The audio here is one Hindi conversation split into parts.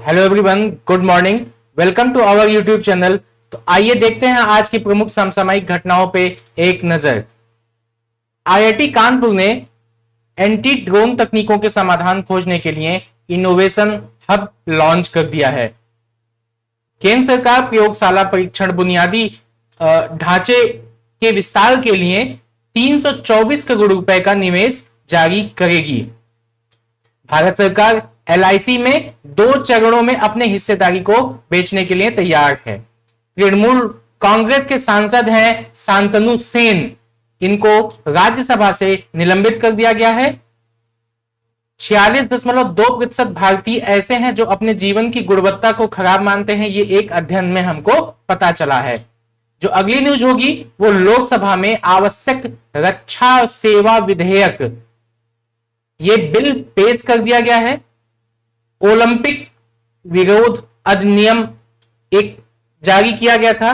Hello everyone, good morning. Welcome to our YouTube channel. तो आइए देखते हैं आज की प्रमुख समसामयिक घटनाओं पे एक नजर। आईआईटी कानपुर ने एंटी ड्रोन तकनीकों के समाधान खोजने के लिए इनोवेशन हब लॉन्च कर दिया है। केंद्र सरकार प्रयोगशाला परीक्षण बुनियादी ढांचे के विस्तार के लिए 324 करोड़ रुपए का निवेश जारी करेगी। भारत सरकार एलआईसी में 2 चरणों में अपने हिस्सेदारी को बेचने के लिए तैयार है। तृणमूल कांग्रेस के सांसद हैं शांतनु सेन, इनको राज्यसभा से निलंबित कर दिया गया है। 46.2% भारतीय ऐसे हैं जो अपने जीवन की गुणवत्ता को खराब मानते हैं। ये एक अध्ययन में हमको पता चला है। जो अगली न्यूज होगी वो लोकसभा में आवश्यक रक्षा सेवा विधेयक, ये बिल पेश कर दिया गया है। ओलंपिक विरोध अधिनियम एक जारी किया गया था।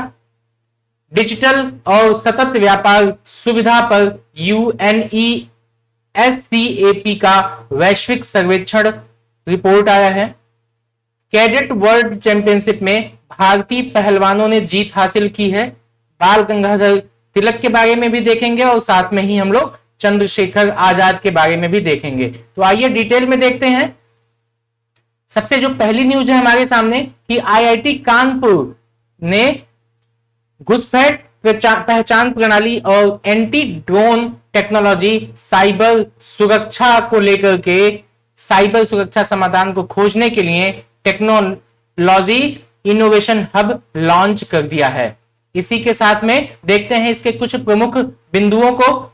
डिजिटल और सतत व्यापार सुविधा पर यूएनईएससीएपी का वैश्विक सर्वेक्षण रिपोर्ट आया है। कैडेट वर्ल्ड चैंपियनशिप में भारतीय पहलवानों ने जीत हासिल की है। बाल गंगाधर तिलक के बारे में भी देखेंगे और साथ में ही हम लोग चंद्रशेखर आजाद के बारे में भी देखेंगे। तो आइए डिटेल में देखते हैं। सबसे जो पहली न्यूज है हमारे सामने कि आईआईटी कानपुर ने घुसपैठ पहचान प्रणाली और एंटी ड्रोन टेक्नोलॉजी साइबर सुरक्षा को लेकर के साइबर सुरक्षा समाधान को खोजने के लिए टेक्नोलॉजी इनोवेशन हब लॉन्च कर दिया है। इसी के साथ में देखते हैं इसके कुछ प्रमुख बिंदुओं को।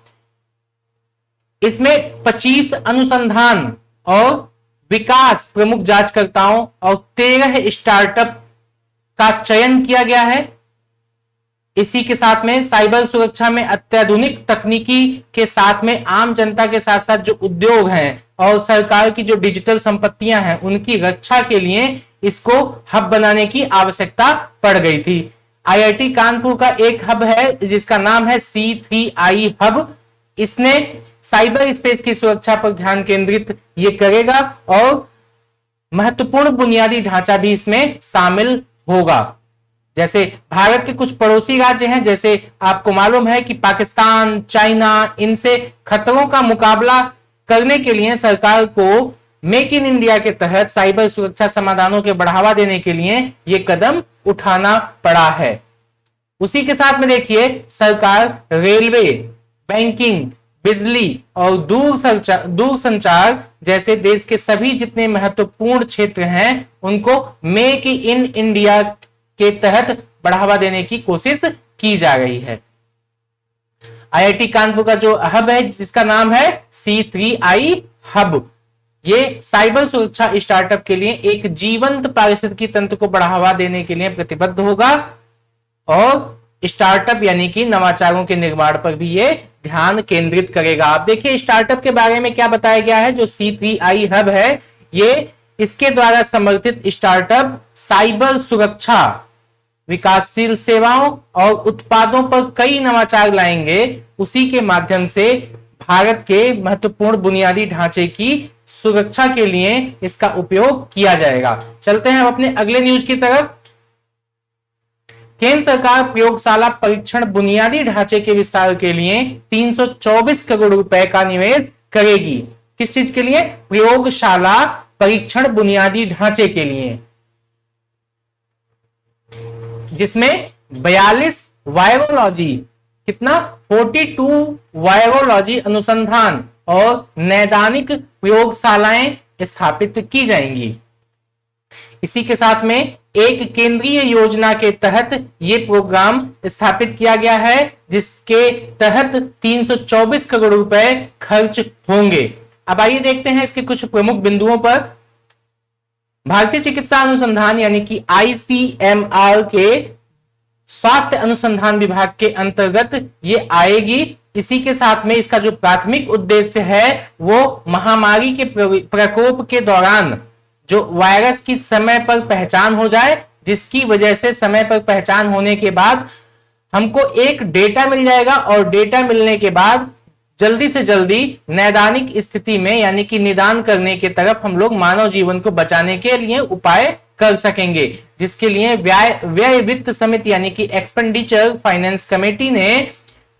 इसमें 25 अनुसंधान और विकास प्रमुख जांचकर्ताओं और 13 स्टार्टअप का चयन किया गया है। इसी के साथ में साइबर सुरक्षा में अत्याधुनिक तकनीकी के साथ में आम जनता के साथ साथ जो उद्योग हैं और सरकार की जो डिजिटल संपत्तियां हैं उनकी रक्षा के लिए इसको हब बनाने की आवश्यकता पड़ गई थी। आईआईटी कानपुर का एक हब है जिसका नाम है C3I हब। इसने साइबर स्पेस की सुरक्षा पर ध्यान केंद्रित ये करेगा और महत्वपूर्ण बुनियादी ढांचा भी इसमें शामिल होगा। जैसे भारत के कुछ पड़ोसी राज्य हैं, जैसे आपको मालूम है कि पाकिस्तान, चाइना, इनसे खतरों का मुकाबला करने के लिए सरकार को मेक इन इंडिया के तहत साइबर सुरक्षा समाधानों के बढ़ावा देने के लिए यह कदम उठाना पड़ा है। उसी के साथ में देखिए सरकार रेलवे, बैंकिंग, बिजली और दूरसंचार जैसे देश के सभी जितने महत्वपूर्ण क्षेत्र हैं उनको मेक इन इंडिया के तहत बढ़ावा देने की कोशिश की जा रही है। आईआईटी कानपुर का जो हब है जिसका नाम है C3I हब, ये साइबर सुरक्षा स्टार्टअप के लिए एक जीवंत पारिस्थितिकी तंत्र को बढ़ावा देने के लिए प्रतिबद्ध होगा और स्टार्टअप यानी कि नवाचारों के निर्माण पर भी ये ध्यान केंद्रित करेगा। आप देखिए स्टार्टअप के बारे में क्या बताया गया है। जो C3I हब है ये इसके द्वारा समर्थित स्टार्टअप साइबर सुरक्षा, विकासशील सेवाओं और उत्पादों पर कई नवाचार लाएंगे। उसी के माध्यम से भारत के महत्वपूर्ण बुनियादी ढांचे की सुरक्षा के लिए इसका उपयोग किया जाएगा। चलते हैं हम अपने अगले न्यूज की तरफ। केंद्र सरकार प्रयोगशाला परीक्षण बुनियादी ढांचे के विस्तार के लिए 324 करोड़ रुपए का निवेश करेगी। किस चीज के लिए? प्रयोगशाला परीक्षण बुनियादी ढांचे के लिए, जिसमें 42 वायरोलॉजी, कितना 42 वायरोलॉजी अनुसंधान और नैदानिक प्रयोगशालाएं स्थापित की जाएंगी। इसी के साथ में एक केंद्रीय योजना के तहत यह प्रोग्राम स्थापित किया गया है जिसके तहत 324 करोड़ रुपए खर्च होंगे। अब आइए देखते हैं इसके कुछ प्रमुख बिंदुओं पर। भारतीय चिकित्सा अनुसंधान यानी कि ICMR के स्वास्थ्य अनुसंधान विभाग के अंतर्गत ये आएगी। इसी के साथ में इसका जो प्राथमिक उद्देश्य है वो महामारी के प्रकोप के दौरान जो वायरस की समय पर पहचान हो जाए, जिसकी वजह से समय पर पहचान होने के बाद हमको एक डेटा मिल जाएगा और डेटा मिलने के बाद जल्दी से जल्दी नैदानिक स्थिति में यानी कि निदान करने के तरफ हम लोग मानव जीवन को बचाने के लिए उपाय कर सकेंगे, जिसके लिए व्यय वित्त समिति यानी कि एक्सपेंडिचर फाइनेंस कमेटी ने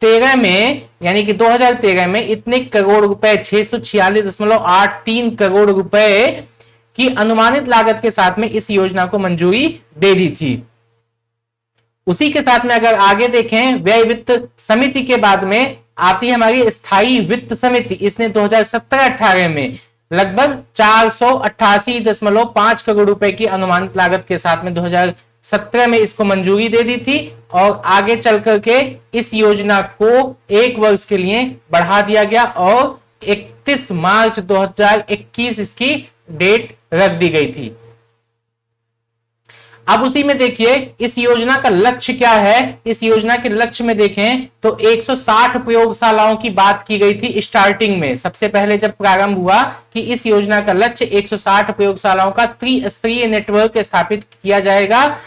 13 में यानी कि 2013 में इतने करोड़ रुपए 646.83 करोड़ रुपए की अनुमानित लागत के साथ में इस योजना को मंजूरी दे दी थी। उसी के साथ में अगर आगे देखें, व्यय वित्त समिति के बाद में आती है हमारी स्थायी वित्त समिति। इसने 2017-18 में लगभग 488.5 करोड़ रुपए की अनुमानित लागत के साथ में 2017 में इसको मंजूरी दे दी थी और आगे चल करके इस योजना को 1 वर्ष के लिए बढ़ा दिया गया और 31 मार्च 2021 इसकी डेट रख दी गई थी। अब उसी में देखिए इस योजना का लक्ष्य क्या है। इस योजना के लक्ष्य में देखें तो 160 प्रयोगशालाओं की बात की गई थी स्टार्टिंग में, सबसे पहले जब प्रारंभ हुआ कि इस योजना का लक्ष्य 160 प्रयोगशालाओं का त्रिस्तरीय नेटवर्क स्थापित किया जाएगा।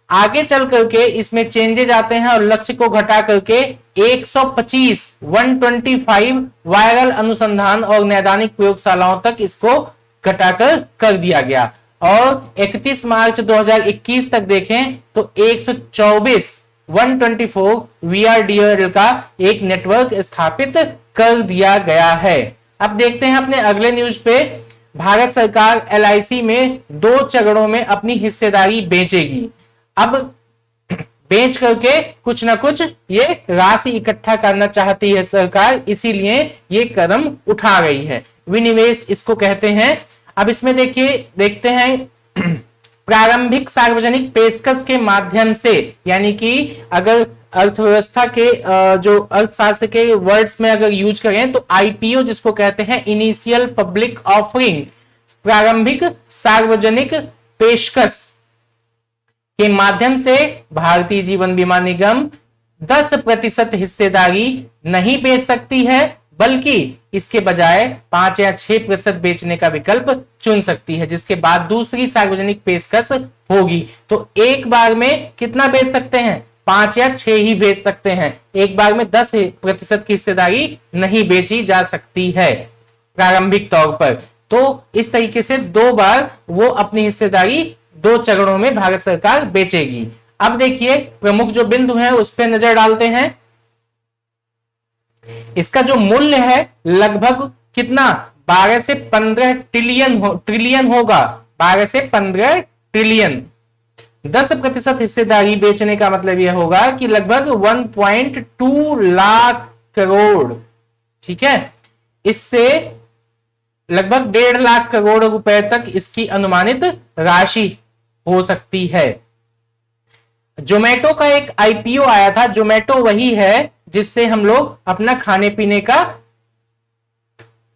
आगे चल करके इसमें चेंजेज आते हैं और लक्ष्य को घटा करके 125 वायरल अनुसंधान और नैदानिक प्रयोगशालाओं तक इसको घटाकर कर दिया गया और 31 मार्च 2021 तक देखें तो 124 VRDL का एक नेटवर्क स्थापित कर दिया गया है। अब देखते हैं अपने अगले न्यूज पे। भारत सरकार LIC में 2 चरणों में अपनी हिस्सेदारी बेचेगी। अब बेच करके कुछ ना कुछ ये राशि इकट्ठा करना चाहती है सरकार, इसीलिए ये कदम उठा रही है। विनिवेश इसको कहते हैं। अब इसमें देखिए देखते हैं प्रारंभिक सार्वजनिक पेशकश के माध्यम से, यानी कि अगर अर्थव्यवस्था के जो अर्थशास्त्र के वर्ड्स में अगर यूज करें तो IPO जिसको कहते हैं इनिशियल पब्लिक ऑफरिंग, प्रारंभिक सार्वजनिक पेशकश के माध्यम से भारतीय जीवन बीमा निगम 10% हिस्सेदारी नहीं बेच सकती है, बल्कि इसके बजाय 5 या 6% बेचने का विकल्प चुन सकती है, जिसके बाद दूसरी सार्वजनिक पेशकश होगी। तो एक बार में कितना बेच सकते हैं? 5 या 6 ही बेच सकते हैं। एक बार में 10% की हिस्सेदारी नहीं बेची जा सकती है प्रारंभिक तौर पर। तो इस तरीके से 2 बार वो अपनी हिस्सेदारी 2 चरणों में भारत सरकार बेचेगी। अब देखिए प्रमुख जो बिंदु हैं उस पर नजर डालते हैं। इसका जो मूल्य है लगभग कितना 12 से 15 ट्रिलियन होगा। 12 से 15 ट्रिलियन। 10% हिस्सेदारी बेचने का मतलब यह होगा कि लगभग 1.2 लाख करोड़, ठीक है, इससे लगभग 1.5 लाख करोड़ रुपए तक इसकी अनुमानित राशि हो सकती है। जोमेटो का एक IPO आया था। जोमेटो वही है जिससे हम लोग अपना खाने पीने का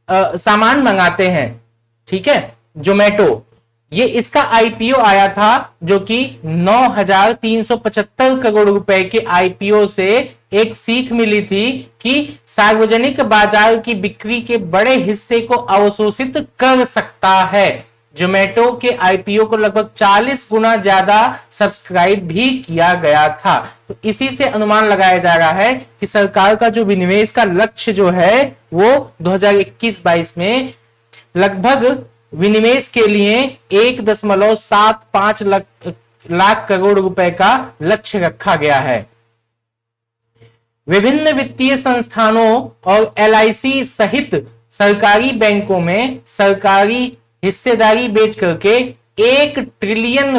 सामान मंगाते हैं, ठीक है, जोमेटो। ये इसका IPO आया था जो कि 9,375 करोड़ रुपए के IPO से एक सीख मिली थी कि सार्वजनिक बाजार की बिक्री के बड़े हिस्से को अवशोषित कर सकता है। जोमेटो के IPO को लगभग 40 गुना ज्यादा सब्सक्राइब भी किया गया था। तो इसी से अनुमान लगाया जा रहा है कि सरकार का जो विनिवेश का लक्ष्य जो है वो 2021-22 में लगभग विनिवेश के लिए 1.75 लाख करोड़ रुपए का लक्ष्य रखा गया है। विभिन्न वित्तीय संस्थानों और LIC सहित सरकारी बैंकों में सरकारी हिस्सेदारी बेच करके 1 ट्रिलियन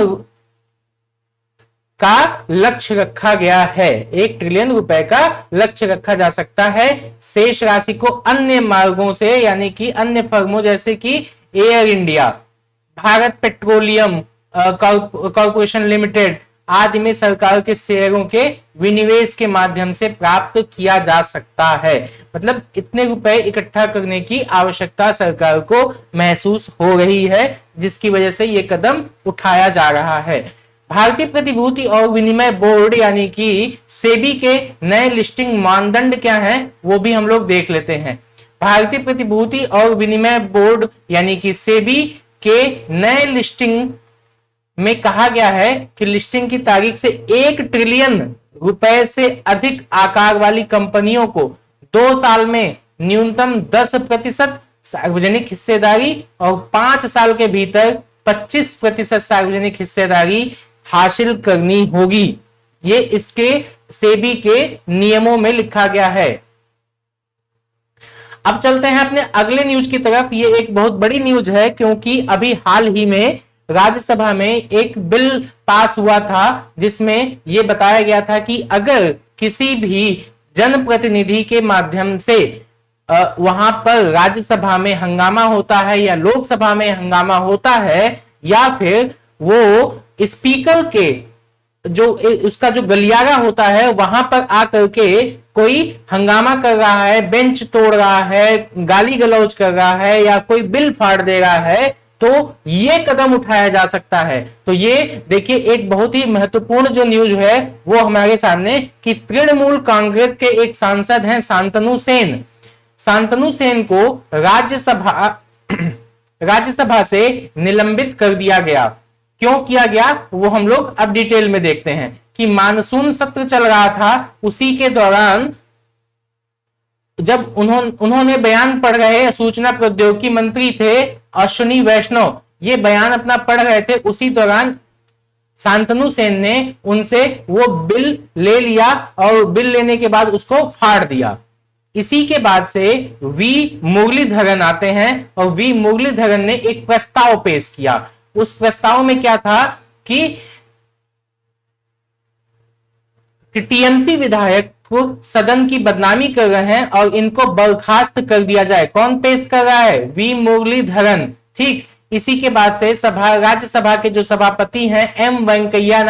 का लक्ष्य रखा गया है। 1 ट्रिलियन रुपए का लक्ष्य रखा जा सकता है। शेष राशि को अन्य मार्गों से यानी कि अन्य फर्मों जैसे कि air India, Bharat petroleum corporation limited आदि में सरकार के शेयरों के विनिवेश के माध्यम से प्राप्त किया जा सकता है। मतलब इतने रुपए इकट्ठा करने की आवश्यकता सरकार को महसूस हो रही है, जिसकी वजह से यह कदम उठाया जा रहा है। भारतीय प्रतिभूति और विनिमय बोर्ड यानी कि सेबी के नए लिस्टिंग मानदंड क्या हैं वो भी हम लोग देख लेते हैं। भारतीय प्रतिभूति और विनिमय बोर्ड यानी कि सेबी के नए लिस्टिंग में कहा गया है कि लिस्टिंग की तारीख से 1 ट्रिलियन रुपए से अधिक आकार वाली कंपनियों को 2 साल में न्यूनतम 10% सार्वजनिक हिस्सेदारी और 5 साल के भीतर 25% सार्वजनिक हिस्सेदारी हासिल करनी होगी। ये इसके सेबी के नियमों में लिखा गया है। अब चलते हैं अपने अगले न्यूज की तरफ। ये एक बहुत बड़ी न्यूज है क्योंकि अभी हाल ही में राज्यसभा में एक बिल पास हुआ था जिसमें यह बताया गया था कि अगर किसी भी जनप्रतिनिधि के माध्यम से वहां पर राज्यसभा में हंगामा होता है या लोकसभा में हंगामा होता है या फिर वो स्पीकर के जो उसका जो गलियारा होता है वहां पर आकर के कोई हंगामा कर रहा है, बेंच तोड़ रहा है, गाली गलौज कर रहा है या कोई बिल फाड़ दे रहा है, तो ये कदम उठाया जा सकता है। तो ये देखिए एक बहुत ही महत्वपूर्ण जो न्यूज है वो हमारे सामने कि तृणमूल कांग्रेस के एक सांसद हैं शांतनु सेन। शांतनु सेन को राज्यसभा से निलंबित कर दिया गया। क्यों किया गया वो हम लोग अब डिटेल में देखते हैं कि मानसून सत्र चल रहा था, उसी के दौरान जब उन्होंने बयान पढ़ रहे, सूचना प्रौद्योगिकी मंत्री थे अश्विनी वैष्णव, ये बयान अपना पढ़ रहे थे, उसी दौरान शांतनु सेन ने उनसे वो बिल ले लिया और बिल लेने के बाद उसको फाड़ दिया। इसी के बाद से वी मुरलीधरन आते हैं और वी मुरलीधरन ने एक प्रस्ताव पेश किया। उस प्रस्ताव में क्या था कि टीएमसी विधायक को सदन की बदनामी कर रहे हैं और इनको बर्खास्त कर दिया जाए। कौन पेश कर रहा है? वी मुरलीधरन। ठीक, इसी के बाद से राज्यसभा के जो सभापति हैं एम वेंकैया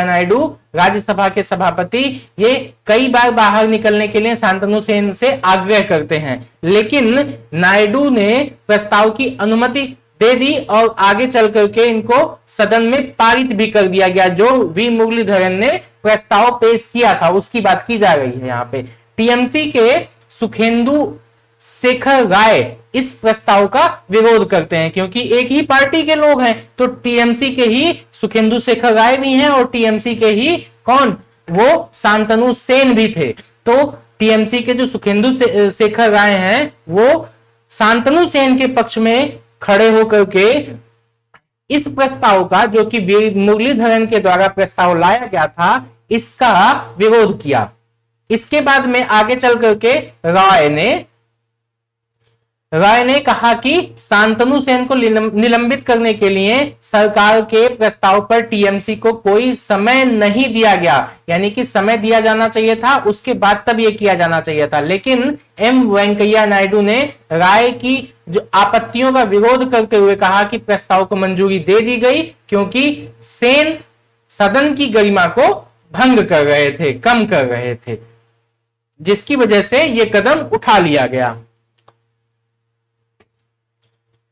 नायडू राज्यसभा के सभापति, ये कई बार बाहर निकलने के लिए शांतनु सेन से आग्रह करते हैं, लेकिन नायडू ने प्रस्ताव की अनुमति दे दी और आगे चल करके इनको सदन में पारित भी कर दिया गया। जो वी मुरलीधरन ने प्रस्ताव पेश किया था उसकी बात की जा रही है यहाँ पे। टीएमसी के सुखेंदु शेखर राय इस प्रस्ताव का विरोध करते हैं क्योंकि एक ही पार्टी के लोग हैं, तो टीएमसी के ही सुखेंदु शेखर राय भी हैं और टीएमसी के ही कौन, वो शांतनु सेन भी थे। तो टीएमसी के जो सुखेंदु शेखर राय हैं वो शांतनु सेन के पक्ष में खड़े होकर के इस प्रस्ताव का, जो कि मुरलीधरन के द्वारा प्रस्ताव लाया गया था, इसका विरोध किया। इसके बाद में आगे चल करके राय ने कहा कि शांतनु सेन को निलंबित करने के लिए सरकार के प्रस्ताव पर टीएमसी को कोई समय नहीं दिया गया, यानी कि समय दिया जाना चाहिए था, उसके बाद तब यह किया जाना चाहिए था। लेकिन एम वेंकैया नायडू ने राय की जो आपत्तियों का विरोध करते हुए कहा कि प्रस्ताव को मंजूरी दे दी गई क्योंकि सेन सदन की गरिमा को भंग कर रहे थे, कम कर रहे थे, जिसकी वजह से यह कदम उठा लिया गया।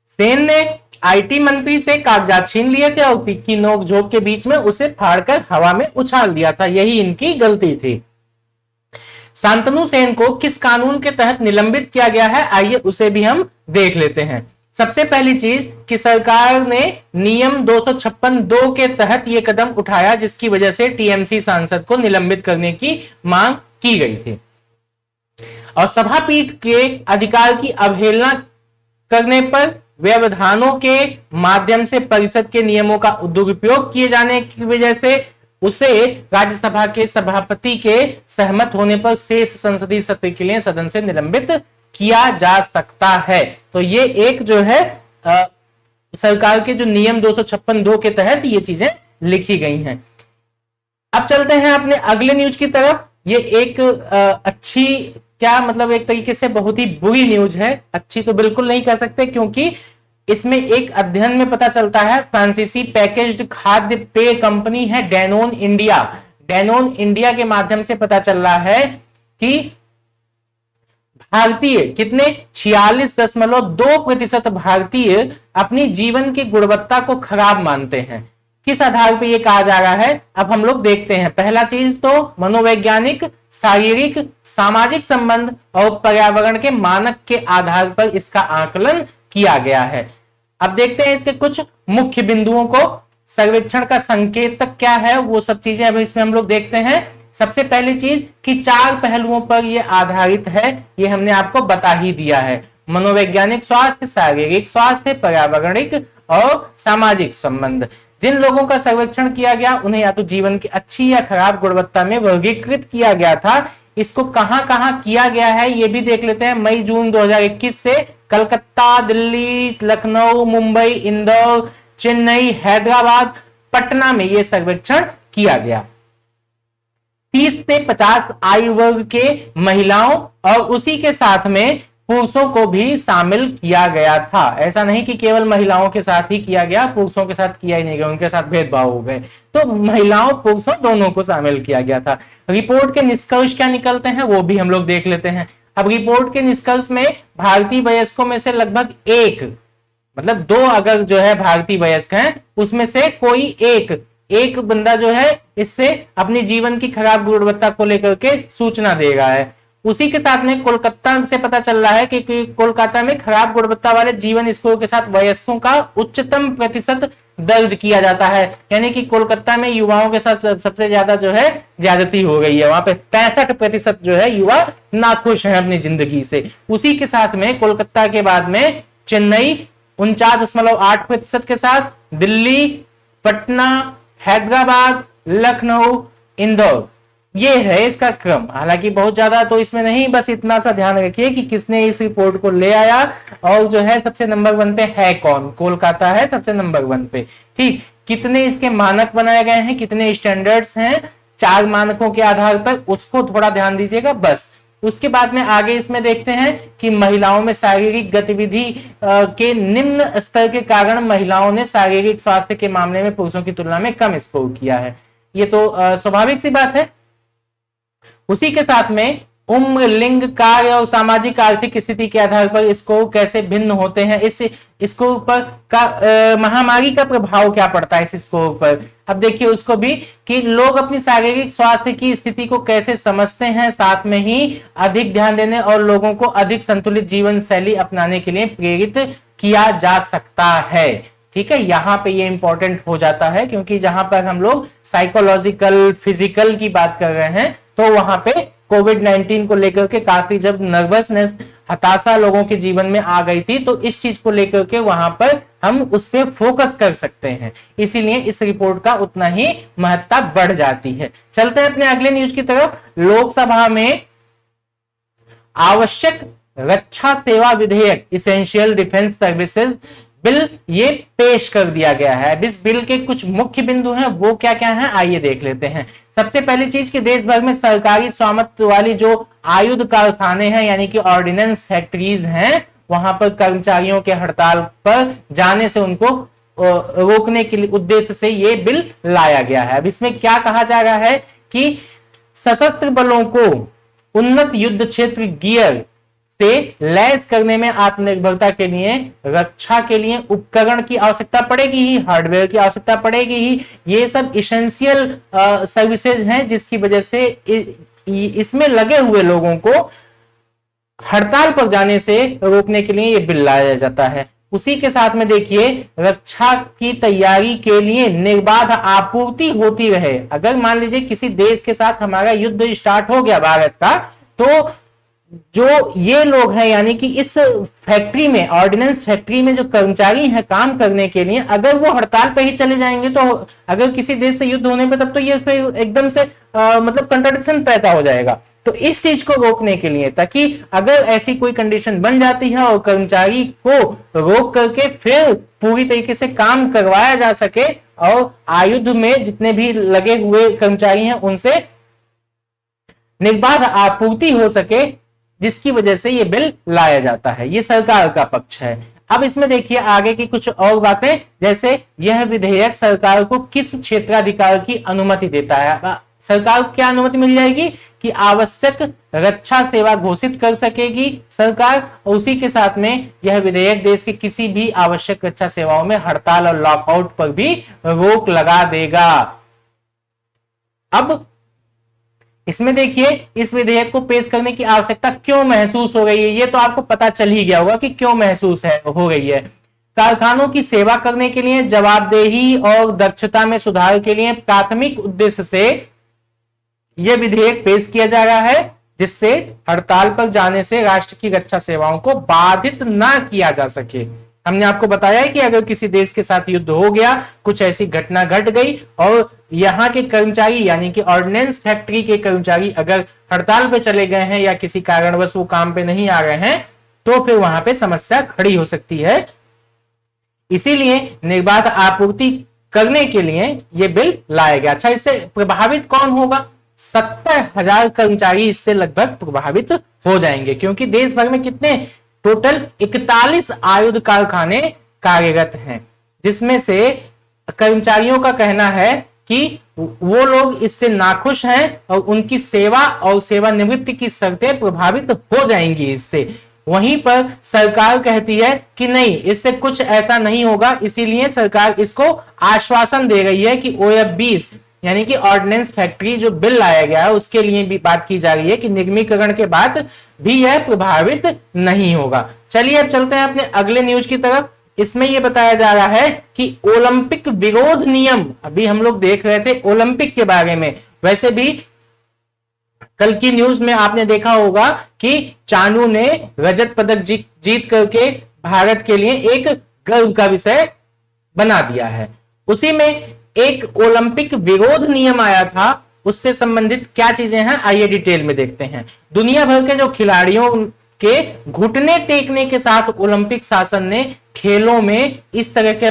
सेन ने आईटी मंत्री से कागजात छीन लिए थे और तीखी नोकझोंक के बीच में उसे फाड़कर हवा में उछाल दिया था, यही इनकी गलती थी। शांतनु सेन को किस कानून के तहत निलंबित किया गया है, आइए उसे भी हम देख लेते हैं। सबसे पहली चीज कि सरकार ने नियम 256(2) के तहत यह कदम उठाया जिसकी वजह से टीएमसी सांसद को निलंबित करने की मांग की गई थी। और सभापीठ के अधिकार की अवहेलना करने पर व्यवधानों के माध्यम से परिषद के नियमों का दुरुपयोग किए जाने की वजह से उसे राज्यसभा के सभापति के सहमत होने पर शेष संसदीय सत्र के लिए सदन से निलंबित किया जा सकता है। तो ये एक जो है सरकार के जो नियम 256(2) के तहत ये चीजें लिखी गई हैं। अब चलते हैं अपने अगले न्यूज की तरफ। ये एक अच्छी, क्या मतलब एक तरीके से बहुत ही बुरी न्यूज है, अच्छी तो बिल्कुल नहीं कह सकते क्योंकि इसमें एक अध्ययन में पता चलता है फ्रांसीसी पैकेज्ड खाद्य पेय कंपनी है डैनोन इंडिया के माध्यम से पता चल रहा है कि भारतीय कितने 46.2% भारतीय अपनी जीवन की गुणवत्ता को खराब मानते हैं। किस आधार पर यह कहा जा रहा है, अब हम लोग देखते हैं। पहला चीज तो मनोवैज्ञानिक, शारीरिक, सामाजिक संबंध और पर्यावरण के मानक के आधार पर इसका आकलन किया गया है। अब देखते हैं इसके कुछ मुख्य बिंदुओं को। सर्वेक्षण का संकेतक क्या है, वो सब चीजें अभी इसमें हम लोग देखते हैं। सबसे पहली चीज कि 4 पहलुओं पर यह आधारित है, ये हमने आपको बता ही दिया है। मनोवैज्ञानिक स्वास्थ्य, शारीरिक स्वास्थ्य, पर्यावरणिक और सामाजिक संबंध। जिन लोगों का सर्वेक्षण किया गया उन्हें या तो जीवन की अच्छी या खराब गुणवत्ता में वर्गीकृत किया गया था। इसको कहां कहां किया गया है ये भी देख लेते हैं। मई जून 2021 से कलकत्ता, दिल्ली, लखनऊ, मुंबई, इंदौर, चेन्नई, हैदराबाद, पटना में यह सर्वेक्षण किया गया। 30 से 50 आयु वर्ग के महिलाओं और उसी के साथ में पुरुषों को भी शामिल किया गया था। ऐसा नहीं कि केवल महिलाओं के साथ ही किया गया, पुरुषों के साथ किया ही नहीं गया, उनके साथ भेदभाव हो गए। तो महिलाओं पुरुषों दोनों को शामिल किया गया था। रिपोर्ट के निष्कर्ष क्या निकलते हैं वो भी हम लोग देख लेते हैं। अब रिपोर्ट के निष्कर्ष में भारतीय वयस्कों में से लगभग एक, मतलब 2 अगर जो है भारतीय वयस्क हैं उसमें से कोई एक बंदा जो है इससे अपनी जीवन की खराब गुणवत्ता को लेकर के सूचना दे रहा है। उसी के साथ में कोलकाता से पता चल रहा है कि कोलकाता में खराब गुणवत्ता वाले जीवन स्कोर के साथ वयस्कों का उच्चतम प्रतिशत दर्ज किया जाता है। यानी कि कोलकाता में युवाओं के साथ सबसे ज्यादा जो है ज्यादती हो गई है। वहां पे 65% जो है युवा नाखुश हैं अपनी जिंदगी से। उसी के साथ में कोलकाता के बाद में चेन्नई 49.8% के साथ, दिल्ली, पटना, हैदराबाद, लखनऊ, इंदौर, ये है इसका क्रम। हालांकि बहुत ज्यादा तो इसमें नहीं, बस इतना सा ध्यान रखिए कि किसने इस रिपोर्ट को ले आया और जो है सबसे नंबर 1 पे है कौन। कोलकाता है सबसे नंबर 1 पे। ठीक, कितने इसके मानक बनाए गए हैं, कितने स्टैंडर्ड्स हैं 4 मानकों के आधार पर, उसको थोड़ा ध्यान दीजिएगा बस। उसके बाद में आगे इसमें देखते हैं कि महिलाओं में शारीरिक गतिविधि के निम्न स्तर के कारण महिलाओं ने शारीरिक स्वास्थ्य के मामले में पुरुषों की तुलना में कम स्कोर किया है। ये तो स्वाभाविक सी बात है। उसी के साथ में उम्र, लिंग, कार्य और सामाजिक आर्थिक स्थिति के आधार पर स्कोर कैसे भिन्न होते हैं, इस स्कोर पर का महामारी का प्रभाव क्या पड़ता है इस स्कोर पर। अब देखिए उसको भी कि लोग अपनी शारीरिक स्वास्थ्य की स्थिति को कैसे समझते हैं, साथ में ही अधिक ध्यान देने और लोगों को अधिक संतुलित जीवन शैली अपनाने के लिए प्रेरित किया जा सकता है। ठीक है, यहां पे ये इंपॉर्टेंट हो जाता है क्योंकि जहां पर हम लोग साइकोलॉजिकल, फिजिकल की बात कर रहे हैं तो वहां पे कोविड-19 को लेकर के काफी जब नर्वसनेस, हताशा लोगों के जीवन में आ गई थी तो इस चीज को लेकर के वहां पर हम उस पर फोकस कर सकते हैं। इसीलिए इस रिपोर्ट का उतना ही महत्ता बढ़ जाती है। चलते हैं अपने अगले न्यूज की तरफ। लोकसभा में आवश्यक रक्षा सेवा विधेयक, इसेंशियल डिफेंस सर्विसेज बिल, ये पेश कर दिया गया है। अब इस बिल के कुछ मुख्य बिंदु हैं, वो क्या क्या हैं आइए देख लेते हैं। सबसे पहली चीज कि देश भर में सरकारी स्वामित्व वाली जो आयुध कारखाने हैं यानी कि ऑर्डिनेंस फैक्ट्रीज हैं, वहां पर कर्मचारियों के हड़ताल पर जाने से उनको रोकने के लिए उद्देश्य से ये बिल लाया गया है। अब इसमें क्या कहा जा रहा है कि सशस्त्र बलों को उन्नत युद्ध क्षेत्र गियर से लैस करने में आत्मनिर्भरता के लिए रक्षा के लिए उपकरण की आवश्यकता पड़ेगी ही, हार्डवेयर की आवश्यकता पड़ेगी ही। ये सब इसेंशियल सर्विसेज हैं जिसकी वजह से इसमें लगे हुए लोगों को हड़ताल पर जाने से रोकने के लिए ये बिल लाया जाता है। उसी के साथ में देखिए रक्षा की तैयारी के लिए निर्बाध आपूर्ति होती रहे। अगर मान लीजिए किसी देश के साथ हमारा युद्ध स्टार्ट हो गया भारत का, तो जो ये लोग हैं यानी कि इस फैक्ट्री में, ऑर्डिनेंस फैक्ट्री में जो कर्मचारी हैं काम करने के लिए, अगर वो हड़ताल पे ही चले जाएंगे तो अगर किसी देश से युद्ध होने पे तब तो ये फिर एकदम से मतलब कंट्राडिक्शन पैदा हो जाएगा। तो इस चीज को रोकने के लिए, ताकि अगर ऐसी कोई कंडीशन बन जाती है और कर्मचारी को रोक करके फिर पूरी तरीके से काम करवाया जा सके और आयुध में जितने भी लगे हुए कर्मचारी हैं उनसे निर्बाध आपूर्ति हो सके, जिसकी वजह से यह बिल लाया जाता है। यह सरकार का पक्ष है। अब इसमें देखिए आगे की कुछ और बातें, जैसे यह विधेयक सरकार को किस क्षेत्राधिकार की अनुमति देता है। सरकार को क्या अनुमति मिल जाएगी कि आवश्यक रक्षा सेवा घोषित कर सकेगी सरकार, और उसी के साथ में यह विधेयक देश की किसी भी आवश्यक रक्षा सेवाओं में हड़ताल और लॉकआउट पर भी रोक लगा देगा। अब इसमें देखिए इस विधेयक को पेश करने की आवश्यकता क्यों महसूस हो गई है, ये तो आपको पता चल ही गया होगा कि क्यों महसूस हो गई है। कारखानों की सेवा करने के लिए, जवाबदेही और दक्षता में सुधार के लिए, प्राथमिक उद्देश्य से यह विधेयक पेश किया जा रहा है जिससे हड़ताल पर जाने से राष्ट्र की रक्षा सेवाओं को बाधित ना किया जा सके। हमने आपको बताया है कि अगर किसी देश के साथ युद्ध हो गया, कुछ ऐसी घटना घट गई और यहां के कर्मचारी यानी कि ऑर्डिनेंस फैक्ट्री के कर्मचारी अगर हड़ताल पे चले गए हैं या किसी कारणवश वो काम पे नहीं आ रहे हैं, तो फिर वहां पे समस्या खड़ी हो सकती है। इसीलिए निर्बाध आपूर्ति करने के लिए यह बिल लाया गया। अच्छा, इससे प्रभावित कौन होगा? 70,000 कर्मचारी इससे लगभग प्रभावित हो जाएंगे, क्योंकि देश भर में कितने टोटल 41 आयुध कारखाने कार्यरत हैं, जिसमें से कर्मचारियों का कहना है कि वो लोग इससे नाखुश हैं और उनकी सेवा और सेवानिवृत्ति की शर्तें प्रभावित हो जाएंगी इससे। वहीं पर सरकार कहती है कि नहीं, इससे कुछ ऐसा नहीं होगा, इसीलिए सरकार इसको आश्वासन दे रही है कि OF-20 यानी कि ऑर्डिनेंस फैक्ट्री जो बिल लाया गया है उसके लिए भी बात की जा रही है कि निगमीकरण के बाद भी यह प्रभावित नहीं होगा। चलिए अब चलते हैं अपने अगले न्यूज की तरफ। इसमें यह बताया जा रहा है कि ओलंपिक विरोध नियम, अभी हम लोग देख रहे थे ओलंपिक के बारे में, वैसे भी कल की न्यूज में आपने देखा होगा कि चानू ने रजत पदक जीत करके भारत के लिए एक गर्व का विषय बना दिया है। उसी में एक ओलंपिक विरोध नियम आया था, उससे संबंधित क्या चीजें हैं आइए डिटेल में देखते हैं। दुनिया भर के जो खिलाड़ियों के घुटने टेकने के साथ ओलंपिक शासन ने खेलों में इस तरह के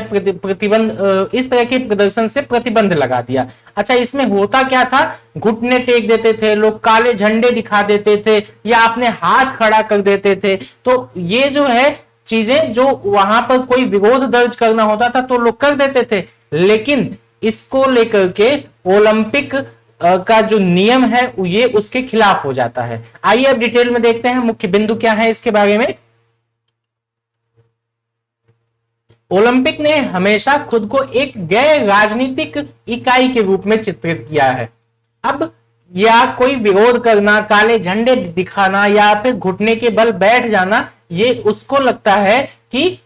इस तरह के प्रदर्शन से प्रतिबंध लगा दिया। अच्छा, इसमें होता क्या था? घुटने टेक देते थे लोग, काले झंडे दिखा देते थे या अपने हाथ खड़ा कर देते थे। तो ये जो है चीजें, जो वहां पर कोई विरोध दर्ज करना होता था तो लोग कर देते थे, लेकिन इसको लेकर के ओलंपिक का जो नियम है ये उसके खिलाफ हो जाता है। आइए अब डिटेल में देखते हैं मुख्य बिंदु क्या है इसके बारे में। ओलंपिक ने हमेशा खुद को एक गैर राजनीतिक इकाई के रूप में चित्रित किया है। अब या कोई विरोध करना, काले झंडे दिखाना या फिर घुटने के बल बैठ जाना, ये उसको लगता है कि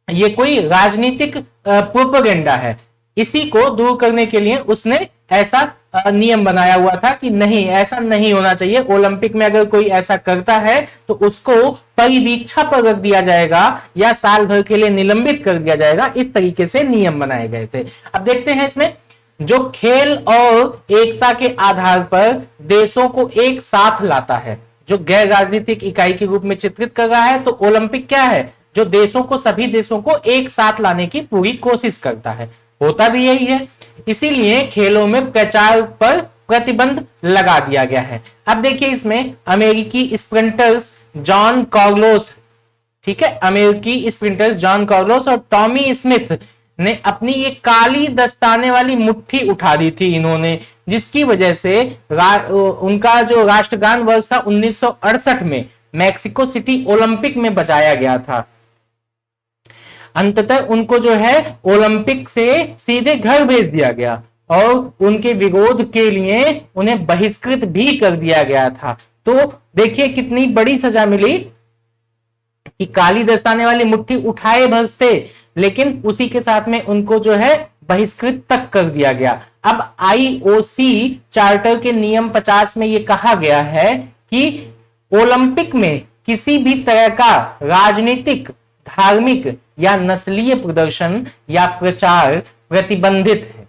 ये कोई राजनीतिक प्रोपेगेंडा है। इसी को दूर करने के लिए उसने ऐसा नियम बनाया हुआ था कि नहीं, ऐसा नहीं होना चाहिए। ओलंपिक में अगर कोई ऐसा करता है तो उसको परिवीक्षा पर रख दिया जाएगा या साल भर के लिए निलंबित कर दिया जाएगा। इस तरीके से नियम बनाए गए थे। अब देखते हैं इसमें जो खेल और एकता के आधार पर देशों को एक साथ लाता है, जो गैर राजनीतिक इकाई के रूप में चित्रित कर रहा है। तो ओलंपिक क्या है? जो देशों को, सभी देशों को एक साथ लाने की पूरी कोशिश करता है। होता भी यही है, इसीलिए खेलों में प्रचार पर प्रतिबंध लगा दिया गया है। अब देखिए इसमें अमेरिकी स्प्रिंटर्स जॉन कार्लोस, ठीक है, अमेरिकी स्प्रिंटर्स जॉन कार्लोस और टॉमी स्मिथ ने अपनी ये काली दस्ताने वाली मुट्ठी उठा दी थी इन्होंने, जिसकी वजह से उनका जो राष्ट्रगान वर्ष था 1968 में मैक्सिको सिटी ओलंपिक में बजाया गया था। अंततः उनको जो है ओलंपिक से सीधे घर भेज दिया गया और उनके विरोध के लिए उन्हें बहिष्कृत भी कर दिया गया था। तो देखिए कितनी बड़ी सजा मिली कि काली दस्ताने वाली मुट्ठी उठाए भजते, लेकिन उसी के साथ में उनको जो है बहिष्कृत तक कर दिया गया। अब IOC चार्टर के नियम 50 में यह कहा गया है कि ओलंपिक में किसी भी तरह का राजनीतिक, धार्मिक या नस्लीय प्रदर्शन या प्रचार प्रतिबंधित है।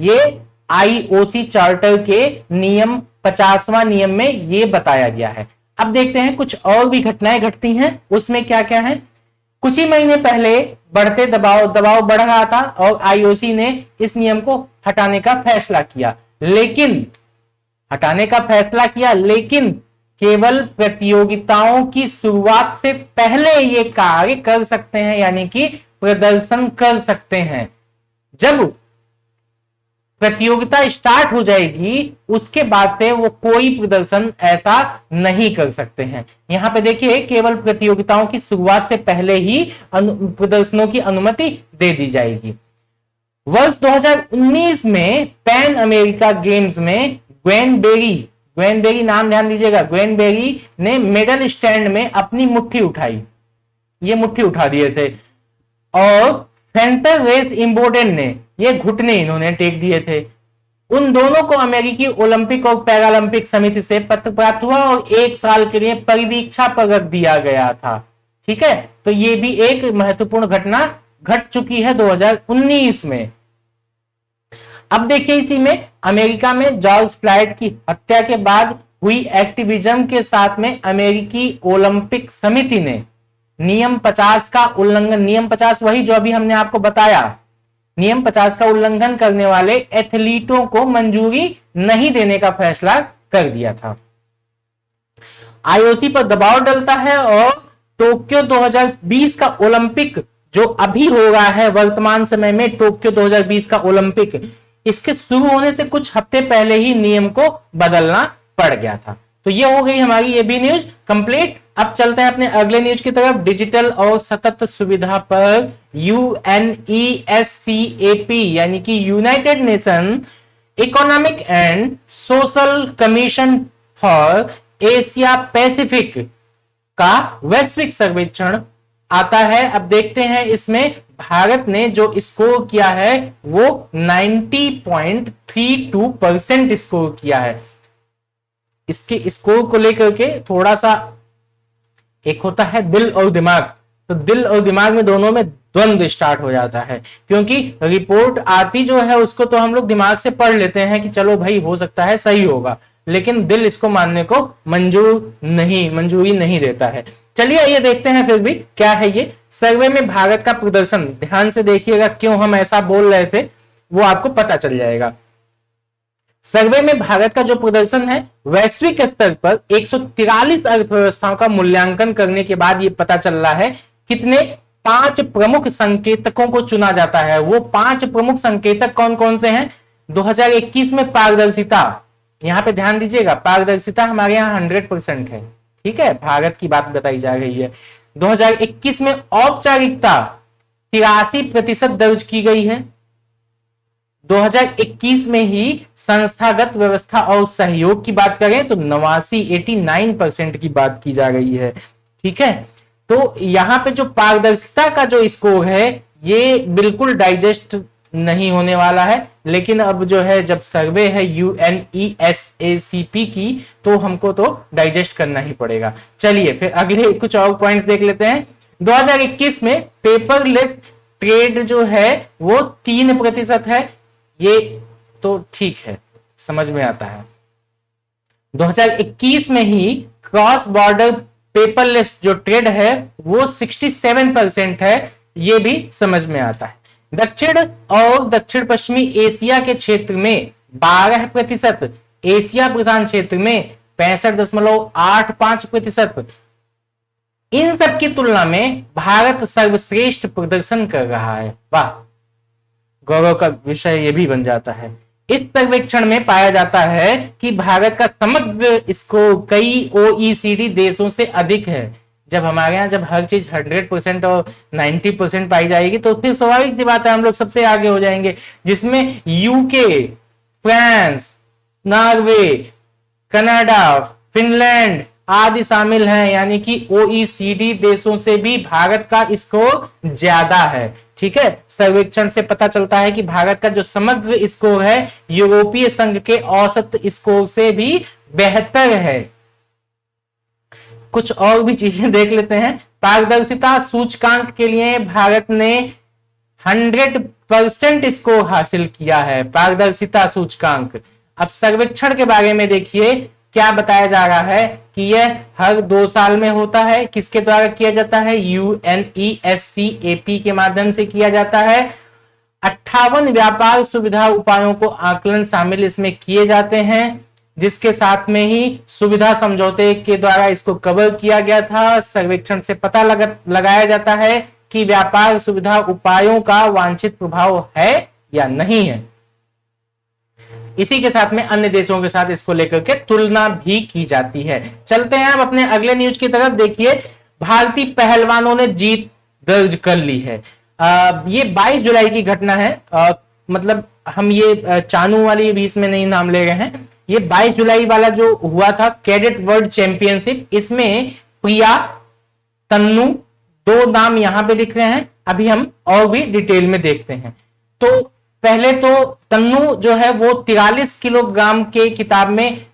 ये IOC चार्टर के नियम 50वां नियम में ये बताया गया है। अब देखते हैं कुछ और भी घटनाएं घटती हैं, उसमें क्या क्या है। कुछ ही महीने पहले बढ़ते दबाव बढ़ रहा था और IOC ने इस नियम को हटाने का फैसला किया, लेकिन केवल प्रतियोगिताओं की शुरुआत से पहले ये कार्य कर सकते हैं, यानी कि प्रदर्शन कर सकते हैं। जब प्रतियोगिता स्टार्ट हो जाएगी उसके बाद से वो कोई प्रदर्शन ऐसा नहीं कर सकते हैं। यहां पे देखिए केवल प्रतियोगिताओं की शुरुआत से पहले ही प्रदर्शनों की अनुमति दे दी जाएगी। वर्ष 2019 में पैन अमेरिका गेम्स में ग्वेन बेरी नाम ध्यान दीजिएगा, ग्वेन बेरी ने मेडल स्टैंड में अपनी मुट्ठी उठाई, ये मुट्ठी उठा दिए थे। और फेंसर रेस इम्बोर्डेन ने ये घुटने इन्होंने टेक दिए थे। उन दोनों को अमेरिकी ओलंपिक और पैरालंपिक समिति से पत्र प्राप्त हुआ और 1 साल के लिए परिवीक्षा पर रख दिया गया था। ठीक है, तो ये भी एक महत्वपूर्ण घटना घट चुकी है 2019 में। अब देखिए इसी में अमेरिका में जॉर्ज फ्लॉयड की हत्या के बाद हुई एक्टिविज्म के साथ में अमेरिकी ओलंपिक समिति ने नियम 50 का उल्लंघन, नियम 50 वही जो अभी हमने आपको बताया, नियम 50 का उल्लंघन करने वाले एथलीटों को मंजूरी नहीं देने का फैसला कर दिया था। आईओसी पर दबाव डलता है और टोक्यो 2020 का ओलंपिक जो अभी हो रहा है वर्तमान समय में, टोक्यो 2020 का ओलंपिक, इसके शुरू होने से कुछ हफ्ते पहले ही नियम को बदलना पड़ गया था। तो ये हो गई हमारी ये भी न्यूज कंप्लीट। अब चलते हैं अपने अगले न्यूज की तरफ। डिजिटल और सतत सुविधा पर यूएनईएससीएपी यानी कि United nation economic and social commission for Asia Pacific का वैश्विक सर्वेक्षण आता है। अब देखते हैं इसमें भारत ने जो स्कोर किया है वो 90.32% स्कोर किया है। इसके स्कोर को लेकर के थोड़ा सा एक होता है दिल और दिमाग, तो दिल और दिमाग में दोनों में द्वंद्व स्टार्ट हो जाता है, क्योंकि रिपोर्ट आती जो है उसको तो हम लोग दिमाग से पढ़ लेते हैं कि चलो भाई हो सकता है सही होगा, लेकिन दिल इसको मानने को मंजूरी नहीं देता है। चलिए ये देखते हैं फिर भी क्या है ये सर्वे में भारत का प्रदर्शन। ध्यान से देखिएगा क्यों हम ऐसा बोल रहे थे वो आपको पता चल जाएगा। सर्वे में भारत का जो प्रदर्शन है वैश्विक स्तर पर 143 अर्थव्यवस्थाओं का मूल्यांकन करने के बाद ये पता चल रहा है कितने 5 प्रमुख संकेतकों को चुना जाता है। वो 5 प्रमुख संकेतक कौन कौन से हैं? 2021 में पारदर्शिता, यहां पे ध्यान दीजिएगा, पारदर्शिता हमारे यहाँ 100% है। ठीक है, भारत की बात बताई जा रही है। 2021 में औपचारिकता 83% दर्ज की गई है। 2021 में ही संस्थागत व्यवस्था और सहयोग की बात करें तो 89% की बात की जा रही है। ठीक है, तो यहां पे जो पारदर्शिता का जो स्कोर है ये बिल्कुल डाइजेस्ट नहीं होने वाला है, लेकिन अब जो है जब सर्वे है यूएनईएससीएपी की तो हमको तो डाइजेस्ट करना ही पड़ेगा। चलिए फिर अगले कुछ और पॉइंट्स देख लेते हैं। 2021 में पेपरलेस ट्रेड जो है वो 3% है, ये तो ठीक है, समझ में आता है। 2021 में ही क्रॉस बॉर्डर पेपरलेस जो ट्रेड है वो 67% है, ये भी समझ में आता है। दक्षिण और दक्षिण पश्चिमी एशिया के क्षेत्र में 12%, एशिया प्रशांत क्षेत्र में 65.85%। इन सब की तुलना में भारत सर्वश्रेष्ठ प्रदर्शन कर रहा है। वाह, गौरव का विषय ये भी बन जाता है। इस सर्वेक्षण में पाया जाता है कि भारत का समग्र स्कोर कई ओईसीडी देशों से अधिक है। जब हमारे यहाँ जब हर चीज 100% और 90% पाई जाएगी तो फिर स्वाभाविक सी बात है हम लोग सबसे आगे हो जाएंगे, जिसमें UK, France, Norway, Canada, Finland आदि शामिल हैं। यानी कि ओईसीडी देशों से भी भारत का स्कोर ज्यादा है। ठीक है, सर्वेक्षण से पता चलता है कि भारत का जो समग्र स्कोर है यूरोपीय संघ के औसत स्कोर से भी बेहतर है। कुछ और भी चीजें देख लेते हैं। पारदर्शिता सूचकांक के लिए भारत ने 100% स्कोर हासिल किया है, पारदर्शिता सूचकांक। अब सर्वेक्षण के बारे में देखिए क्या बताया जा रहा है कि यह हर 2 साल में होता है। किसके द्वारा किया जाता है? यूएनईएससीएपी के माध्यम से किया जाता है। 58 व्यापार सुविधा उपायों को आकलन शामिल इसमें किए जाते हैं, जिसके साथ में ही सुविधा समझौते के द्वारा इसको कवर किया गया था। सर्वेक्षण से पता लगाया जाता है कि व्यापार सुविधा उपायों का वांछित प्रभाव है या नहीं है। इसी के साथ में अन्य देशों के साथ इसको लेकर के तुलना भी की जाती है। चलते हैं अब अपने अगले न्यूज की तरफ। देखिए भारतीय पहलवानों ने जीत दर्ज कर ली है। ये 22 जुलाई की घटना है। मतलब हम ये चानू वाली भी इसमें नहीं नाम ले रहे हैं। ये 22 जुलाई वाला जो हुआ था कैडेट वर्ल्ड चैंपियनशिप, इसमें प्रिया, तन्नू 2 नाम यहां पे दिख रहे हैं। अभी हम और भी डिटेल में देखते हैं। तो पहले तो तन्नू जो है वो 43 किलोग्राम के किताब में,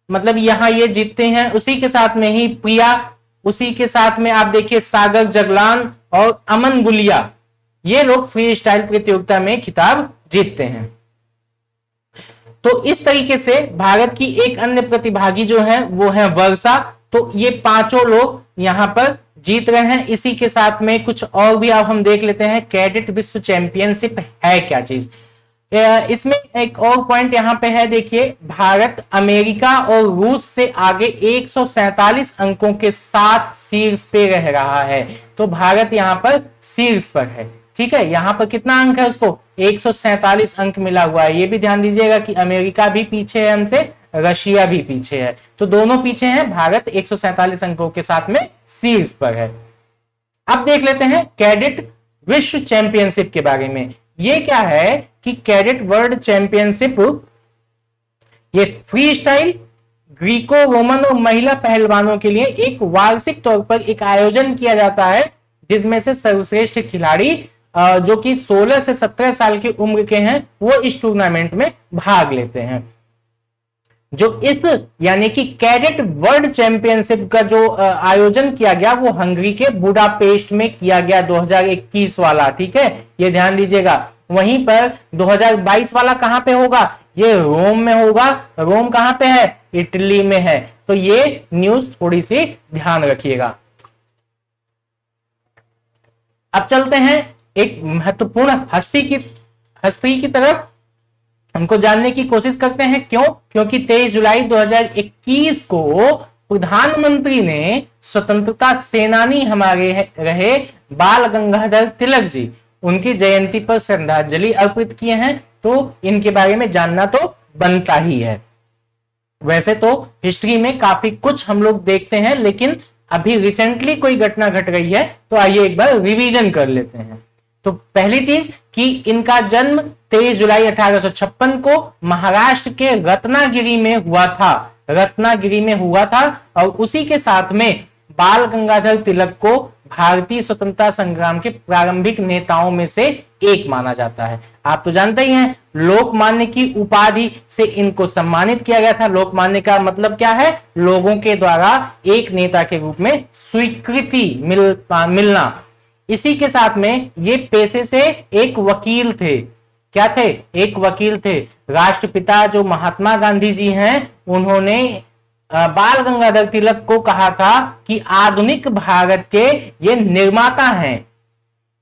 मतलब यहां ये जीतते हैं। उसी के साथ में ही प्रिया, उसी के साथ में आप देखिए सागर जगलान और अमन गुलिया, ये लोग फ्री स्टाइल प्रतियोगिता में खिताब जीतते हैं। तो इस तरीके से भारत की एक अन्य प्रतिभागी जो है वो है वर्षा। तो ये पांचों लोग यहां पर जीत रहे हैं। इसी के साथ में कुछ और भी अब हम देख लेते हैं, कैडेट विश्व चैंपियनशिप है क्या चीज। इसमें एक और पॉइंट यहां पे है, देखिए भारत अमेरिका और रूस से आगे 147 अंकों के साथ शीर्ष पे रह रहा है। तो भारत यहां पर शीर्ष पर है, ठीक है। यहां पर कितना अंक है उसको, 147 अंक मिला हुआ है। ये भी ध्यान दीजिएगा कि अमेरिका भी पीछे है हमसे, रशिया भी पीछे है, तो दोनों पीछे हैं। भारत 147 अंकों के साथ में शीर्ष पर है। अब देख लेते हैं कैडेट विश्व चैंपियनशिप के बारे में। ये क्या है कि कैडेट वर्ल्ड चैंपियनशिप, ये फ्री स्टाइल, ग्रीको रोमन और महिला पहलवानों के लिए एक वार्षिक तौर पर एक आयोजन किया जाता है, जिसमें से सर्वश्रेष्ठ खिलाड़ी जो कि 16 से 17 साल की उम्र के हैं वो इस टूर्नामेंट में भाग लेते हैं। जो इस यानी कि कैडेट वर्ल्ड चैंपियनशिप का जो आयोजन किया गया वो हंगरी के बुडापेस्ट में किया गया, 2021 वाला, ठीक है, ये ध्यान दीजिएगा। वहीं पर 2022 वाला कहां पे होगा, ये रोम में होगा। रोम कहां पे है, इटली में है। तो ये न्यूज थोड़ी सी ध्यान रखिएगा। अब चलते हैं एक महत्वपूर्ण हस्ती की तरफ, हमको जानने की कोशिश करते हैं। क्यों, क्योंकि 23 जुलाई 2021 को प्रधानमंत्री ने स्वतंत्रता सेनानी हमारे रहे बाल गंगाधर तिलक जी, उनकी जयंती पर श्रद्धांजलि अर्पित किए हैं। तो इनके बारे में जानना तो बनता ही है। वैसे तो हिस्ट्री में काफी कुछ हम लोग देखते हैं, लेकिन अभी रिसेंटली कोई घटना घट रही है तो आइए एक बार रिवीजन कर लेते हैं। तो पहली चीज कि इनका जन्म 23 जुलाई 1856 को महाराष्ट्र के रत्नागिरी में हुआ था, रत्नागिरी में हुआ था। और उसी के साथ में बाल गंगाधर तिलक को भारतीय स्वतंत्रता संग्राम के प्रारंभिक नेताओं में से एक माना जाता है। आप तो जानते ही हैं, लोकमान्य की उपाधि से इनको सम्मानित किया गया था। लोकमान्य का मतलब क्या है, लोगों के द्वारा एक नेता के रूप में स्वीकृति मिलना। इसी के साथ में ये पेशे से एक वकील थे। क्या थे, एक वकील थे। राष्ट्रपिता जो महात्मा गांधी जी हैं, उन्होंने बाल गंगाधर तिलक को कहा था कि आधुनिक भारत के ये निर्माता हैं।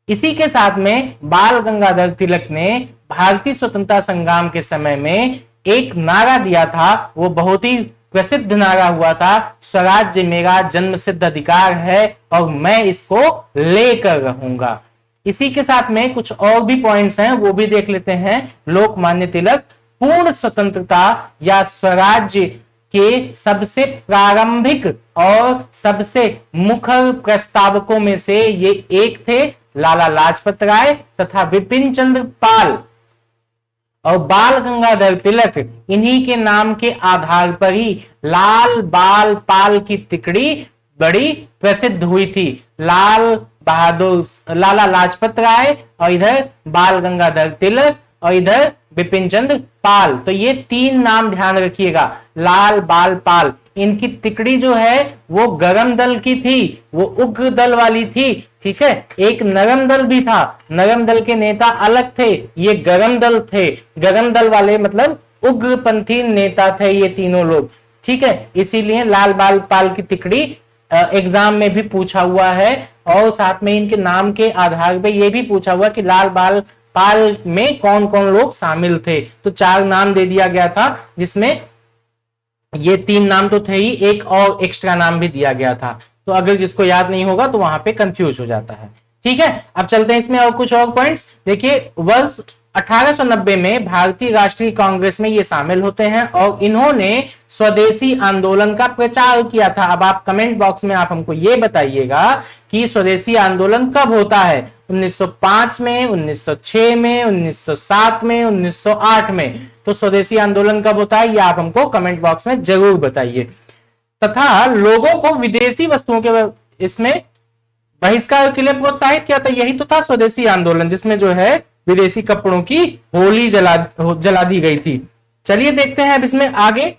इसी के साथ में बाल गंगाधर तिलक ने भारतीय स्वतंत्रता संग्राम के समय में एक नारा दिया था, वो बहुत ही प्रसिद्ध नारा हुआ था, स्वराज्य मेरा जन्मसिद्ध अधिकार है और मैं इसको लेकर रहूंगा। इसी के साथ में कुछ और भी पॉइंट्स हैं, वो भी देख लेते हैं। लोकमान्य तिलक पूर्ण स्वतंत्रता या स्वराज्य के सबसे प्रारंभिक और सबसे मुखर प्रस्तावकों में से ये एक थे। लाला लाजपत राय तथा विपिन चंद्र पाल और बाल गंगाधर तिलक, इन्हीं के नाम के आधार पर ही लाल बाल पाल की तिकड़ी बड़ी प्रसिद्ध हुई थी। लाला लाजपत राय और इधर बाल गंगाधर तिलक और इधर विपिन चंद्र पाल। तो ये तीन नाम ध्यान रखिएगा, लाल बाल पाल। इनकी तिकड़ी जो है वो गरम दल की थी, वो उग्र दल वाली थी, ठीक है। एक नरम दल भी था, नरम दल के नेता अलग थे, ये गरम दल थे। गरम दल वाले मतलब उग्रपंथी नेता थे ये तीनों लोग, ठीक है। इसीलिए लाल बाल पाल की तिकड़ी एग्जाम में भी पूछा हुआ है। और साथ में इनके नाम के आधार पे ये भी पूछा हुआ कि लाल बाल पाल में कौन कौन लोग शामिल थे। तो 4 नाम दे दिया गया था, जिसमें ये 3 नाम तो थे ही, एक और एक्स्ट्रा नाम भी दिया गया था। तो अगर जिसको याद नहीं होगा तो वहां पे कंफ्यूज हो जाता है, ठीक है। अब चलते हैं इसमें और कुछ और पॉइंट्स। देखिए वर्ष 1890 में भारतीय राष्ट्रीय कांग्रेस में ये शामिल होते हैं और इन्होंने स्वदेशी आंदोलन का प्रचार किया था। अब आप कमेंट बॉक्स में आप हमको ये बताइएगा कि स्वदेशी आंदोलन कब होता है, 1905 में, 1906 में, 1907 में, 1908 में। तो स्वदेशी आंदोलन कब होता है ये आप हमको कमेंट बॉक्स में जरूर बताइए। तथा लोगों को विदेशी वस्तुओं के इसमें बहिष्कार के लिए प्रोत्साहित किया था, यही तो था स्वदेशी आंदोलन, जिसमें जो है विदेशी कपड़ों की होली जला दी गई थी। चलिए देखते हैं अब इसमें आगे।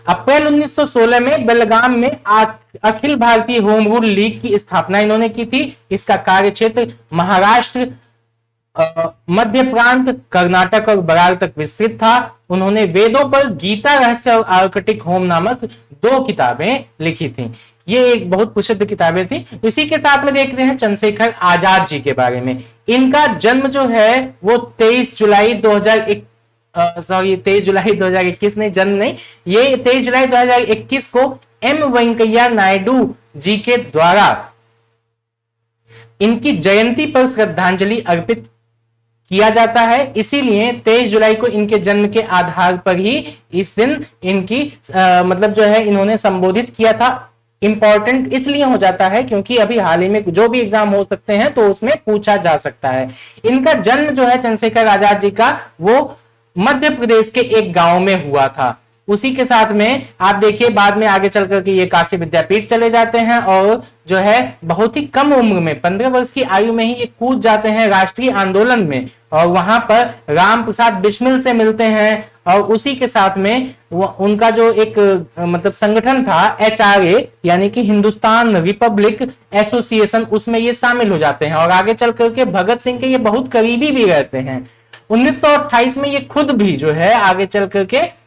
अप्रैल 1916 में बेलगाम में Akhil Bharatiya home rule league की स्थापना इन्होंने की थी। इसका कार्यक्षेत्र महाराष्ट्र, मध्य प्रांत, कर्नाटक और बंगाल तक विस्तृत था। उन्होंने वेदों पर गीता रहस्य और आर्कटिक होम नामक 2 किताबें लिखी थी। ये एक बहुत प्रसिद्ध किताबें थी। इसी के साथ में देखते हैं चंद्रशेखर आजाद जी के बारे में। इनका जन्म जो है वो 23 जुलाई 2021 नहीं, जन्म नहीं, ये 23 जुलाई 2021 को एम वेंकैया नायडू जी के द्वारा इनकी जयंती पर श्रद्धांजलि अर्पित किया जाता है। इसीलिए 23 जुलाई को इनके जन्म के आधार पर ही इस दिन इनकी मतलब जो है इन्होंने संबोधित किया था। इंपॉर्टेंट इसलिए हो जाता है क्योंकि अभी हाल ही में जो भी एग्जाम हो सकते हैं तो उसमें पूछा जा सकता है। इनका जन्म जो है चंद्रशेखर आजाद जी का वो मध्य प्रदेश के एक गांव में हुआ था। उसी के साथ में आप देखिए बाद में आगे चल करके ये काशी विद्यापीठ चले जाते हैं और जो है बहुत ही कम उम्र में 15 वर्ष की आयु में ही ये कूद जाते हैं राष्ट्रीय आंदोलन में और वहां पर राम प्रसाद बिस्मिल से मिलते हैं। और उसी के साथ में उनका जो एक मतलब संगठन था HRA यानी कि हिंदुस्तान रिपब्लिक एसोसिएशन, उसमें ये शामिल हो जाते हैं और आगे चल करके भगत सिंह के ये बहुत करीबी भी रहते हैं। 1928 में ये खुद भी जो है आगे चल करके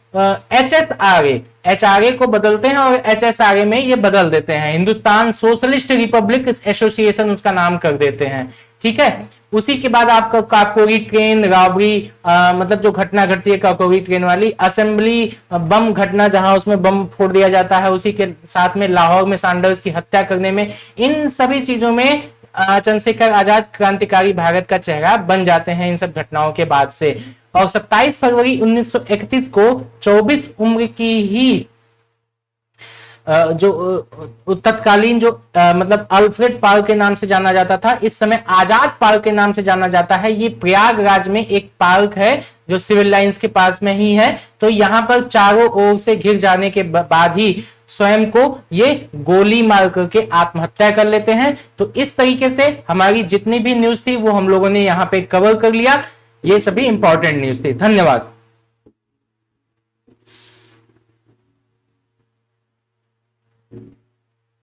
HRA को बदलते हैं और HSRA में ये बदल देते हैं, हिंदुस्तान सोशलिस्ट रिपब्लिक एसोसिएशन उसका नाम कर देते हैं। ठीक है, उसी के बाद आपका काकोरी ट्रेन रॉबरी मतलब जो घटना घटती है काकोरी ट्रेन वाली, असेंबली बम घटना जहां उसमें बम फोड़ दिया जाता है, उसी के साथ में लाहौर में सैंडर्स की हत्या करने में, इन सभी चीजों में चंद्रशेखर आजाद क्रांतिकारी भारत का चेहरा बन जाते हैं इन सब घटनाओं के बाद से। और 27 फरवरी 1931 को 24 उम्र की ही जो तत्कालीन जो मतलब अल्फ्रेड पार्क के नाम से जाना जाता था, इस समय आजाद पार्क के नाम से जाना जाता है। ये प्रयागराज में एक पार्क है जो सिविल लाइंस के पास में ही है। तो यहाँ पर चारों ओर से घिर जाने के बाद ही स्वयं को ये गोली मार करके आत्महत्या कर लेते हैं। तो इस तरीके से हमारी जितनी भी न्यूज थी वो हम लोगों ने यहाँ पे कवर कर लिया। ये सभी इंपॉर्टेंट न्यूज थी। धन्यवाद।